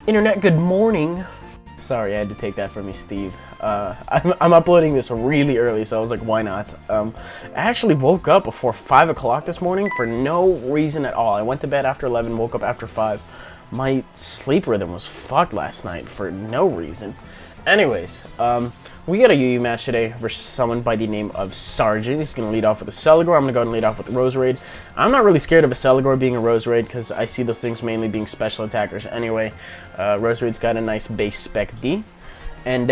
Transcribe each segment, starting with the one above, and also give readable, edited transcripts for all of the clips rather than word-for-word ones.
Internet, good morning. Sorry, I had to take that from you, Steve. I'm uploading this really early, so I was like, why not? I actually woke up before 5 o'clock this morning for no reason at all. I went to bed after 11, woke up after 5. My sleep rhythm was fucked last night for no reason. Anyways, we got a UU match today versus someone by the name of Sarjinn. He's going to lead off with a Celigor. I'm going to go ahead and lead off with the Rose Raid. I'm not really scared of a Celigor being a Rose Raid because I see those things mainly being special attackers anyway. Rose Raid's got a nice base spec D. And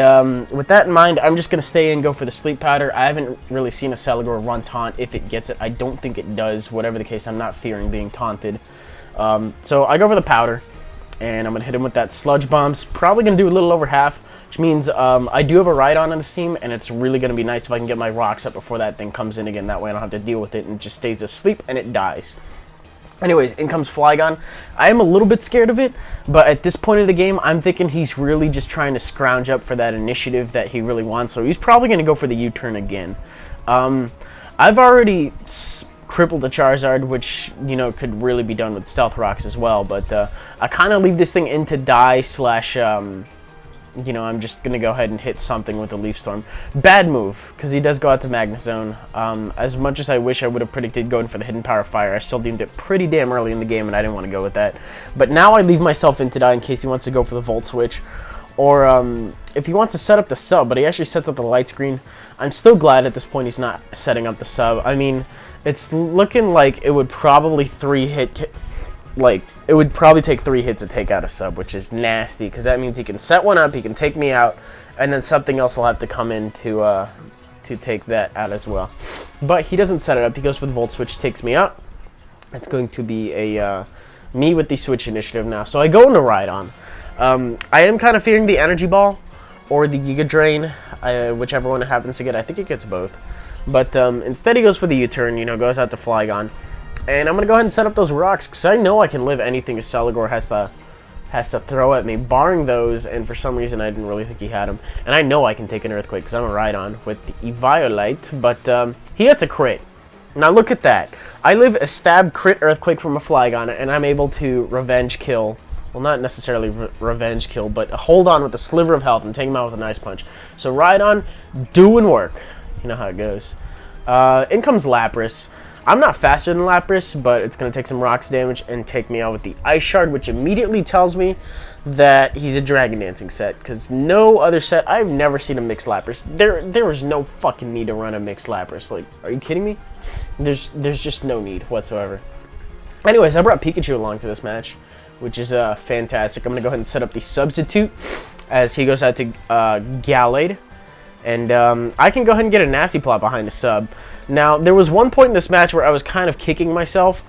with that in mind, I'm just going to stay and go for the Sleep Powder. I haven't really seen a Celigor run taunt if it gets it. I don't think it does. Whatever the case, I'm not fearing being taunted. So I go for the Powder, and I'm going to hit him with that Sludge Bombs. Probably going to do a little over half, which means I do have a Rhydon on this team, and it's really going to be nice if I can get my rocks up before that thing comes in again. That way I don't have to deal with it, and it just stays asleep, and it dies. Anyways, in comes Flygon. I am a little bit scared of it, but at this point of the game, I'm thinking he's really just trying to scrounge up for that initiative that he really wants, so he's probably going to go for the U-turn again. I've already crippled the Charizard, which, you know, could really be done with Stealth Rocks as well, but I kind of leave this thing in to die slash, you know, I'm just going to go ahead and hit something with a Leaf Storm. Bad move, because he does go out to Magnezone. As much as I wish I would have predicted going for the Hidden Power Fire, I still deemed it pretty damn early in the game, and I didn't want to go with that. But now I leave myself in to die in case he wants to go for the Volt Switch. Or if he wants to set up the sub, but he actually sets up the Light Screen. I'm still glad at this point he's not setting up the sub. I mean, it's looking like it would probably it would probably take 3 hits to take out a sub, which is nasty, because that means he can set one up, he can take me out, and then something else will have to come in to take that out as well. But he doesn't set it up, he goes for the Volt Switch, takes me out. It's going to be a me with the Switch initiative now. So I go into Rhydon. I am kind of fearing the Energy Ball or the Giga Drain, whichever one it happens to get. I think it gets both. But instead he goes for the U-turn, you know, goes out to Flygon. And I'm going to go ahead and set up those rocks, because I know I can live anything a Celigor has to throw at me, barring those, and for some reason I didn't really think he had them. And I know I can take an Earthquake, because I'm a Rhydon with the Eviolite, but he hits a crit. Now look at that. I live a stab crit Earthquake from a Flygon, and I'm able to revenge kill. Well, not necessarily revenge kill, but hold on with a sliver of health and take him out with a nice punch. So Rhydon doing work. You know how it goes. In comes Lapras. I'm not faster than Lapras, but it's going to take some rocks damage and take me out with the Ice Shard, which immediately tells me that he's a Dragon Dancing set, because no other set, I've never seen a mixed Lapras. There is no fucking need to run a mixed Lapras. Like, are you kidding me? There's just no need whatsoever. Anyways, I brought Pikachu along to this match, which is fantastic. I'm going to go ahead and set up the Substitute as he goes out to Gallade. And I can go ahead and get a Nasty Plot behind the sub. Now, there was one point in this match where I was kind of kicking myself,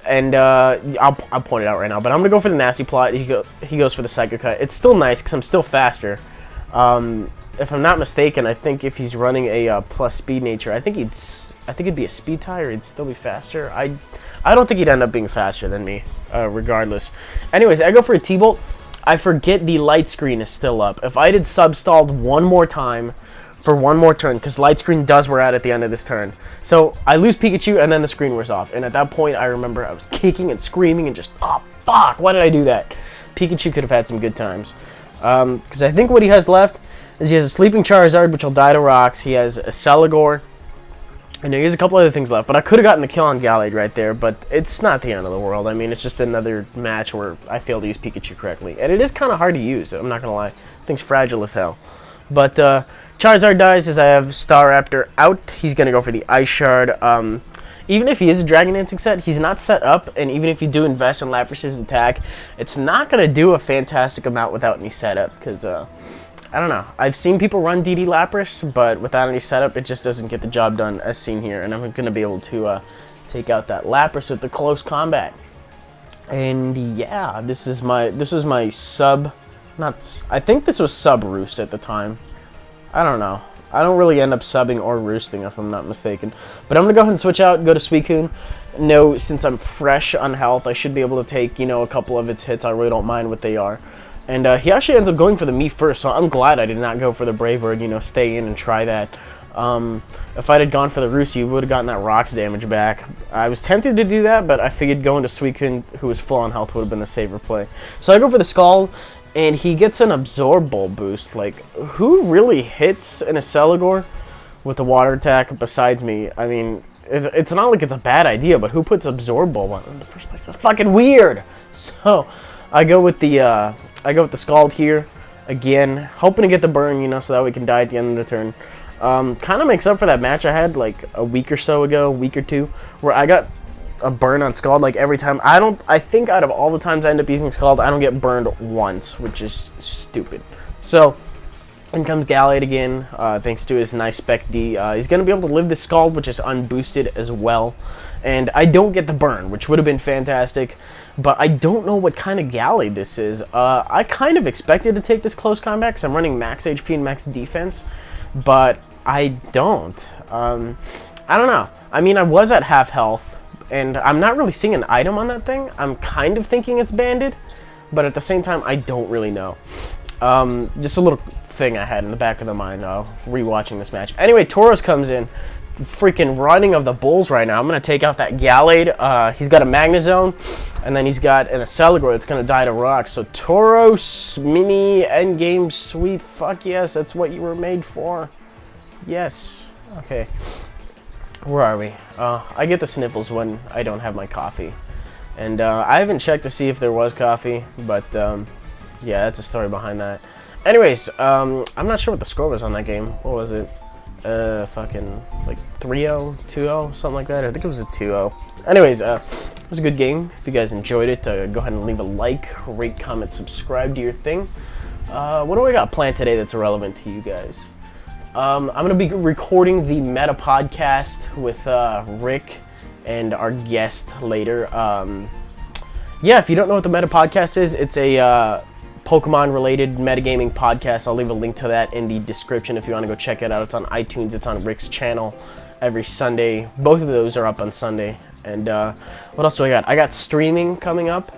and I'll point it out right now, but I'm going to go for the Nasty Plot. He goes for the Psycho Cut. It's still nice because I'm still faster. If I'm not mistaken, I think if he's running a plus speed nature, I think it'd be a speed tie, or he'd still be faster. I don't think he'd end up being faster than me, regardless. Anyways, I go for a T-Bolt. I forget the Light Screen is still up. If I did sub-stalled one more time, for one more turn, because Light Screen does wear out at the end of this turn. So I lose Pikachu, and then the screen wears off. And at that point, I remember I was kicking and screaming and just, oh, fuck, why did I do that? Pikachu could have had some good times. Because I think what he has left is he has a Sleeping Charizard, which will die to rocks. He has a Celigor. And he has a couple other things left. But I could have gotten the kill on Gallade right there, but it's not the end of the world. I mean, it's just another match where I failed to use Pikachu correctly. And it is kind of hard to use, I'm not going to lie. The thing's fragile as hell. But, Charizard dies as I have Staraptor out. He's going to go for the Ice Shard. Even if he is a Dragon Dancing set, he's not set up, and even if you do invest in Lapras's attack, it's not going to do a fantastic amount without any setup, because, I don't know. I've seen people run DD Lapras, but without any setup, it just doesn't get the job done as seen here, and I'm going to be able to take out that Lapras with the close combat. And yeah, this was my sub, I think this was sub Roost at the time. I don't know. I don't really end up subbing or roosting if I'm not mistaken. But I'm going to go ahead and switch out, go to Suicune. No, since I'm fresh on health, I should be able to take, you know, a couple of its hits. I really don't mind what they are. And he actually ends up going for the me first, so I'm glad I did not go for the Brave Bird, you know, stay in and try that. If I had gone for the Roost, you would have gotten that Rocks damage back. I was tempted to do that, but I figured going to Suicune, who was full on health, would have been the safer play. So I go for the Scald, and he gets an Absorb Ball boost. Like, who really hits an Acceligor with a water attack besides me? I mean, it's not like it's a bad idea, but who puts Absorb Ball on in the first place? That's fucking weird. So I go with the Scald here again, hoping to get the burn, you know, so that we can die at the end of the turn. Kind of makes up for that match I had like a week or so ago, a week or two, where I got a burn on Scald like every time. I think out of all the times I end up using Scald, I don't get burned once, which is stupid. So in comes Gallade again, thanks to his nice Spec D. He's going to be able to live the Scald, which is unboosted as well. And I don't get the burn, which would have been fantastic. But I don't know what kind of Gallade this is. I kind of expected to take this close combat because I'm running max HP and max defense. But I don't. I don't know. I mean, I was at half health. And I'm not really seeing an item on that thing. I'm kind of thinking it's banded. But at the same time, I don't really know. Just a little thing I had in the back of the mind rewatching this match. Anyway, Tauros comes in, freaking running of the bulls right now. I'm gonna take out that Gallade. He's got a Magnezone, and then he's got an Acceligor that's gonna die to rocks. So Tauros mini endgame sweep. Fuck yes, that's what you were made for. Yes. Okay. Where are we? I get the sniffles when I don't have my coffee, and I haven't checked to see if there was coffee, but yeah, that's a story behind that. Anyways, I'm not sure what the score was on that game. What was it? Fucking like 3-0, 2-0, something like that. I think it was a 2-0. Anyways, it was a good game. If you guys enjoyed it, go ahead and leave a like, rate, comment, subscribe to your thing. What do I got planned today that's relevant to you guys? I'm going to be recording the Metapodcast with Rick and our guest later. Yeah, if you don't know what the Metapodcast is, it's a Pokemon-related metagaming podcast. I'll leave a link to that in the description if you want to go check it out. It's on iTunes. It's on Rick's channel every Sunday. Both of those are up on Sunday. And what else do I got? I got streaming coming up.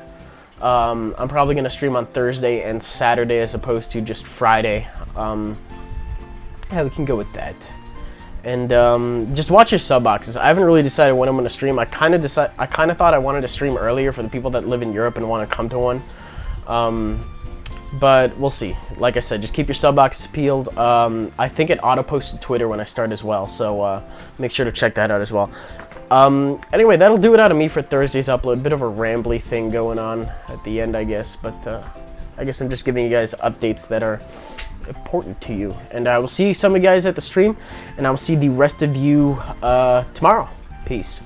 I'm probably going to stream on Thursday and Saturday as opposed to just Friday. Yeah, we can go with that. And just watch your sub boxes. I haven't really decided when I'm going to stream. I kind of thought I wanted to stream earlier for the people that live in Europe and want to come to one. But we'll see. Like I said, just keep your sub boxes peeled. I think it auto-posts to Twitter when I start as well, so make sure to check that out as well. Anyway, that'll do it out of me for Thursday's upload. Bit of a rambly thing going on at the end, I guess, but I guess I'm just giving you guys updates that are important to you. And I will see some of you guys at the stream, and I will see the rest of you tomorrow. Peace.